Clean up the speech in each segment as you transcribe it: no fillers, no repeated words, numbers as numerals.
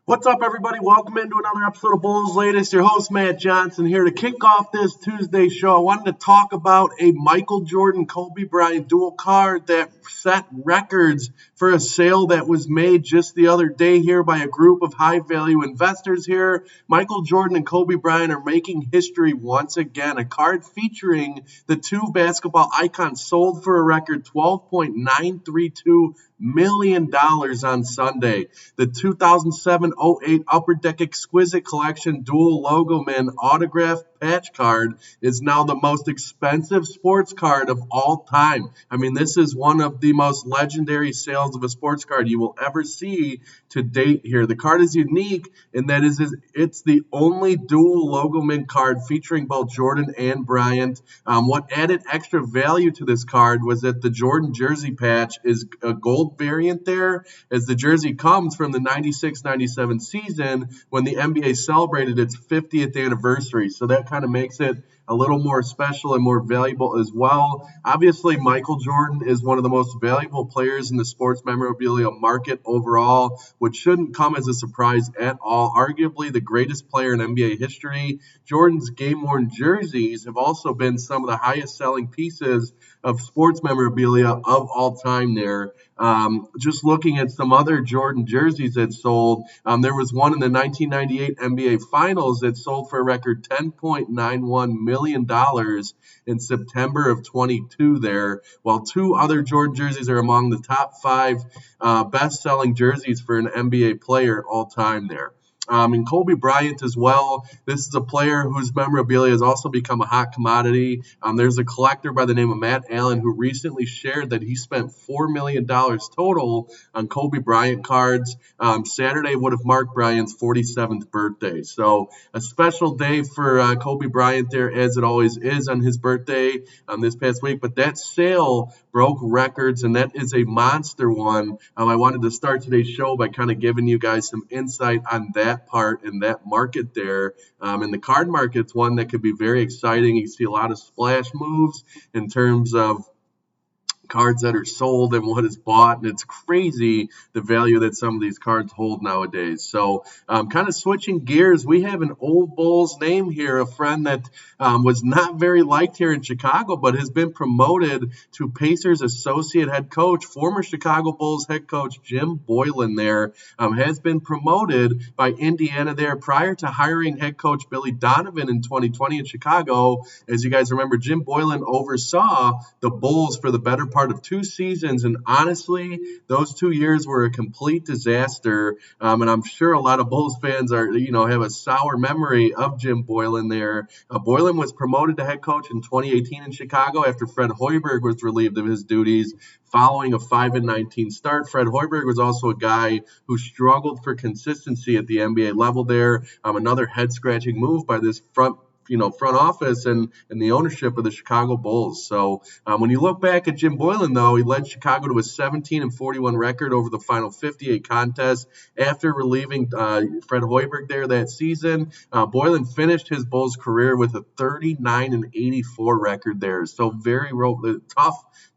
What's up, everybody? Welcome into another episode of Bulls Latest. Your host, Matt Johnson, here to kick off this Tuesday show. I wanted to talk about a Michael Jordan, Kobe Bryant dual card that set records for a sale that was made just the other day here by a group of high-value investors here. Michael Jordan and Kobe Bryant are making history once again. A card featuring the two basketball icons sold for a record $12.932 million on Sunday. The 2007-08 Upper Deck Exquisite Collection Dual Logo Man autographed patch card is now the most expensive sports card of all time. I mean, this is one of the most legendary sales of a sports card you will ever see to date here. The card is unique in that it's the only dual logo mint card featuring both Jordan and Bryant. What added extra value to this card was that the Jordan jersey patch is a gold variant there, as the jersey comes from the 96-97 season when the NBA celebrated its 50th anniversary. So that kind of makes it a little more special and more valuable as well. Obviously, Michael Jordan is one of the most valuable players in the sports memorabilia market overall, which shouldn't come as a surprise at all. Arguably the greatest player in NBA history. Jordan's game-worn jerseys have also been some of the highest-selling pieces of sports memorabilia of all time there. Just looking at some other Jordan jerseys that sold, there was one in the 1998 NBA Finals that sold for a record $10.91 million in September of 22 there, while two other Jordan jerseys are among the top five best-selling jerseys for an NBA player all time there. And Kobe Bryant as well. This is a player whose memorabilia has also become a hot commodity. There's a collector by the name of Matt Allen who recently shared that he spent $4 million total on Kobe Bryant cards. Saturday would have marked Bryant's 47th birthday. So a special day for Kobe Bryant there, as it always is on his birthday this past week. But that sale broke records, and that is a monster one. I wanted to start today's show by kind of giving you guys some insight on that part in that market there. And the card market's one that could be very exciting. You see a lot of splash moves in terms of cards that are sold and what is bought, and it's crazy the value that some of these cards hold nowadays. So kind of switching gears, we have an old Bulls name here, a friend that was not very liked here in Chicago, but has been promoted to Pacers associate head coach. Former Chicago Bulls head coach Jim Boylen there has been promoted by Indiana there prior to hiring head coach Billy Donovan in 2020 in Chicago. As you guys remember, Jim Boylen oversaw the Bulls for the better part of 2 seasons, and honestly, those 2 years were a complete disaster. And I'm sure a lot of Bulls fans have a sour memory of Jim Boylen there. Boylen was promoted to head coach in 2018 in Chicago after Fred Hoiberg was relieved of his duties following a 5-19 start. Fred Hoiberg was also a guy who struggled for consistency at the NBA level there. Another head-scratching move by this front office and the ownership of the Chicago Bulls. So when you look back at Jim Boylen, though, he led Chicago to a 17-41 record over the final 58 contests after relieving Fred Hoiberg there that season. Boylen finished his Bulls career with a 39-84 record there. So very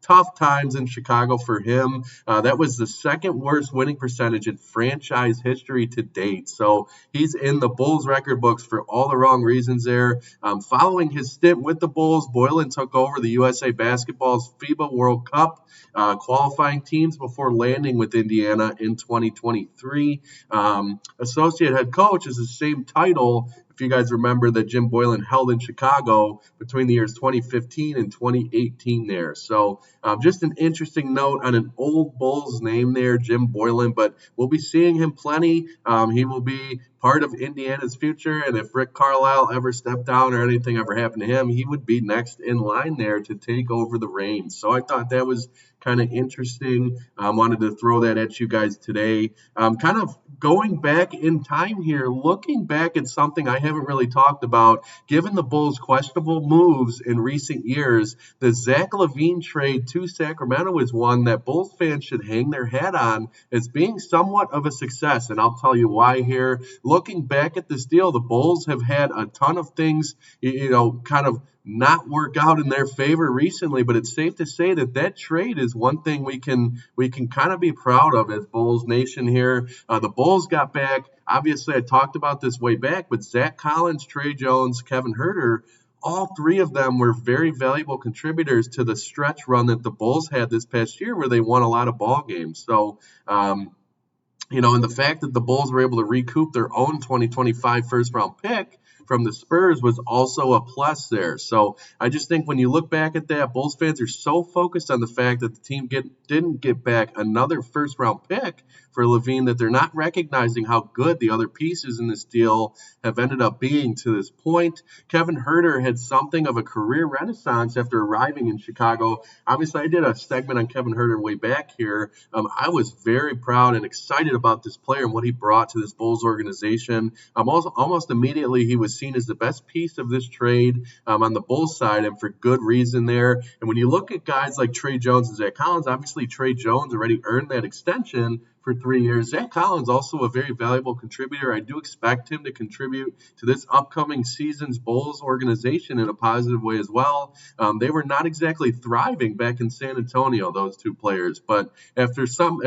tough times in Chicago for him. That was the second worst winning percentage in franchise history to date. So he's in the Bulls record books for all the wrong reasons there. Following his stint with the Bulls, Boylen took over the USA Basketball's FIBA World Cup qualifying teams before landing with Indiana in 2023. Associate head coach is the same title, if you guys remember, that Jim Boylen held in Chicago between the years 2015 and 2018 there. So just an interesting note on an old Bulls name there, Jim Boylen, but we'll be seeing him plenty. He will be part of Indiana's future, and if Rick Carlisle ever stepped down or anything ever happened to him, he would be next in line there to take over the reins. So I thought that was kind of interesting. I wanted to throw that at you guys today. Kind of going back in time here, looking back at something I haven't really talked about, given the Bulls' questionable moves in recent years, the Zach LaVine trade to Sacramento is one that Bulls fans should hang their hat on as being somewhat of a success, and I'll tell you why here. Looking back at this deal, the Bulls have had a ton of things, kind of not work out in their favor recently, but it's safe to say that that trade is one thing we can kind of be proud of as Bulls Nation here. The Bulls got back. Obviously, I talked about this way back, but Zach Collins, Trey Jones, Kevin Huerter, all three of them were very valuable contributors to the stretch run that the Bulls had this past year, where they won a lot of ball games. So. And the fact that the Bulls were able to recoup their own 2025 first-round pick from the Spurs was also a plus there. So I just think when you look back at that, Bulls fans are so focused on the fact that the team didn't get back another first-round pick for LaVine that they're not recognizing how good the other pieces in this deal have ended up being to this point. Kevin Huerter had something of a career renaissance after arriving in Chicago. Obviously, I did a segment on Kevin Huerter way back here. I was very proud and excited about this player and what he brought to this Bulls organization. Almost immediately, he was seen as the best piece of this trade on the Bulls side, and for good reason there. And when you look at guys like Trey Jones and Zach Collins, obviously Trey Jones already earned that extension for 3 years. Zach Collins also a very valuable contributor. I do expect him to contribute to this upcoming season's Bulls organization in a positive way as well. They were not exactly thriving back in San Antonio, those two players, but for some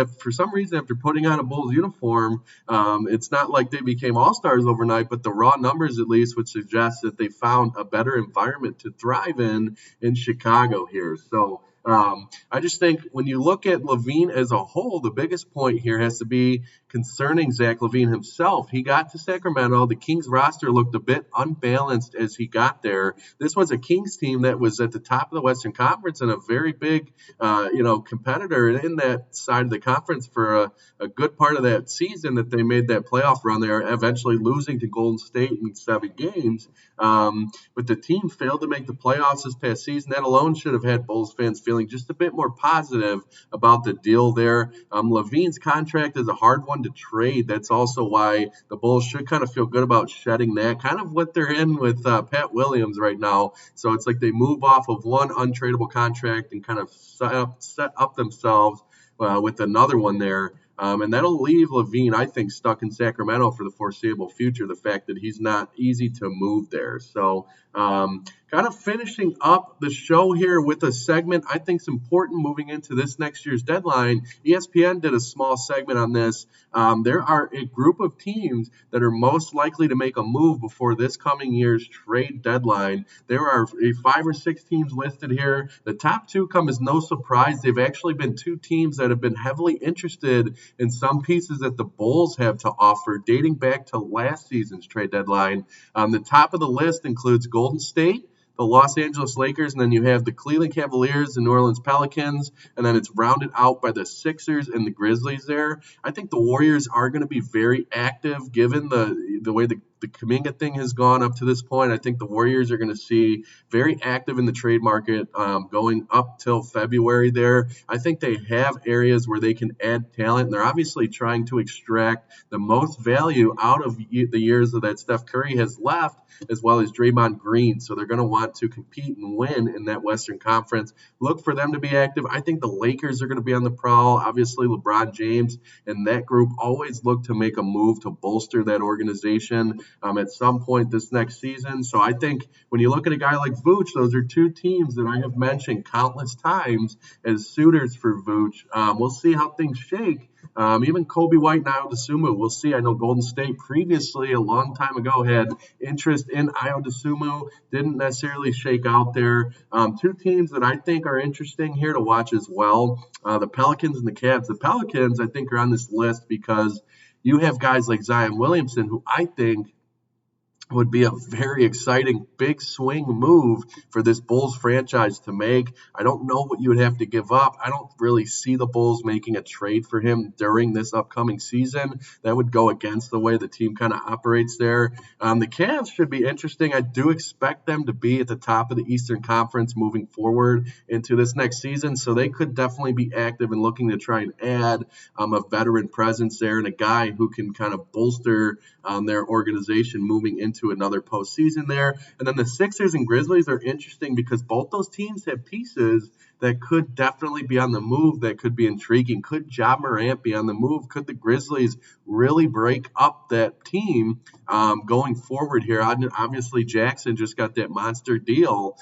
reason, after putting on a Bulls uniform, it's not like they became all-stars overnight, but the raw numbers at least would suggest that they found a better environment to thrive in Chicago here. So I just think when you look at LaVine as a whole, the biggest point here has to be concerning Zach LaVine himself. He got to Sacramento. The Kings roster looked a bit unbalanced as he got there. This was a Kings team that was at the top of the Western Conference and a very big, competitor in that side of the conference for a good part of that season that they made that playoff run there, eventually losing to Golden State in 7 games. But the team failed to make the playoffs this past season. That alone should have had Bulls fans feeling just a bit more positive about the deal there. LaVine's contract is a hard one to trade. That's also why the Bulls should kind of feel good about shedding that. Kind of what they're in with Pat Williams right now. So it's like they move off of one untradeable contract and kind of set up themselves with another one there. And that'll leave LaVine, I think, stuck in Sacramento for the foreseeable future, the fact that he's not easy to move there. So kind of finishing up the show here with a segment I think is important moving into this next year's deadline. ESPN did a small segment on this. There are a group of teams that are most likely to make a move before this coming year's trade deadline. There are 5 or 6 teams listed here. The top 2 come as no surprise. They've actually been 2 teams that have been heavily interested in some pieces that the Bulls have to offer dating back to last season's trade deadline. The top of the list includes Golden State, the Los Angeles Lakers, and then you have the Cleveland Cavaliers, the New Orleans Pelicans, and then it's rounded out by the Sixers and the Grizzlies there. I think the Warriors are going to be very active given the way the Kuminga thing has gone up to this point. I think the Warriors are going to see very active in the trade market going up till February there. I think they have areas where they can add talent, and they're obviously trying to extract the most value out of the years that Steph Curry has left, as well as Draymond Green. So they're going to want to compete and win in that Western Conference. Look for them to be active. I think the Lakers are going to be on the prowl. Obviously, LeBron James and that group always look to make a move to bolster that organization at some point this next season. So I think when you look at a guy like Vooch, those are 2 teams that I have mentioned countless times as suitors for Vooch. We'll see how things shake. Even Kobe White and Ayo Dosunmu, we'll see. I know Golden State previously, a long time ago, had interest in Ayo Dosunmu. Didn't necessarily shake out there. 2 teams that I think are interesting here to watch as well, the Pelicans and the Cavs. The Pelicans, I think, are on this list because you have guys like Zion Williamson, who I think would be a very exciting big swing move for this Bulls franchise to make. I don't know what you would have to give up. I don't really see the Bulls making a trade for him during this upcoming season. That would go against the way the team kind of operates there. The Cavs should be interesting. I do expect them to be at the top of the Eastern Conference moving forward into this next season, so they could definitely be active and looking to try and add a veteran presence there and a guy who can kind of bolster their organization moving into another postseason there. And then the Sixers and Grizzlies are interesting because both those teams have pieces that could definitely be on the move, that could be intriguing. Could Ja Morant be on the move? Could the Grizzlies really break up that team going forward here? Obviously, Jackson just got that monster deal,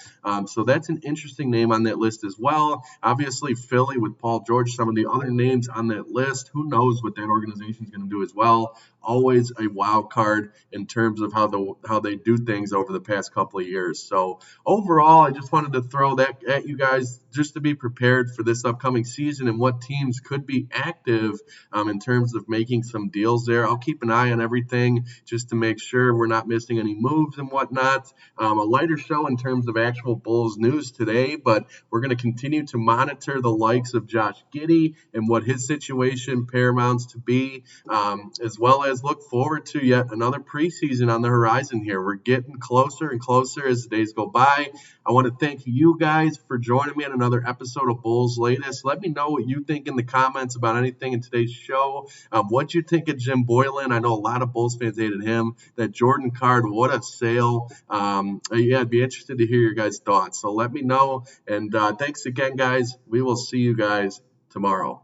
so that's an interesting name on that list as well. Obviously, Philly with Paul George, some of the other names on that list. Who knows what that organization is going to do as well? Always a wild card in terms of how they do things over the past couple of years. So overall, I just wanted to throw that at you guys just to be prepared for this upcoming season and what teams could be active in terms of making some deals there. I'll keep an eye on everything just to make sure we're not missing any moves and whatnot. A lighter show in terms of actual Bulls news today, but we're going to continue to monitor the likes of Josh Giddey and what his situation paramounts to be, as well as look forward to yet another preseason on the horizon here. We're getting closer and closer as the days go by. I want to thank you guys for joining me on another episode of Bulls Latest. Let me know what you think in the comments about anything in today's show. What you think of Jim Boylan? I know a lot of Bulls fans hated him. That Jordan card, what a sale. Yeah, I'd be interested to hear your guys' thoughts. So let me know. And thanks again, guys. We will see you guys tomorrow.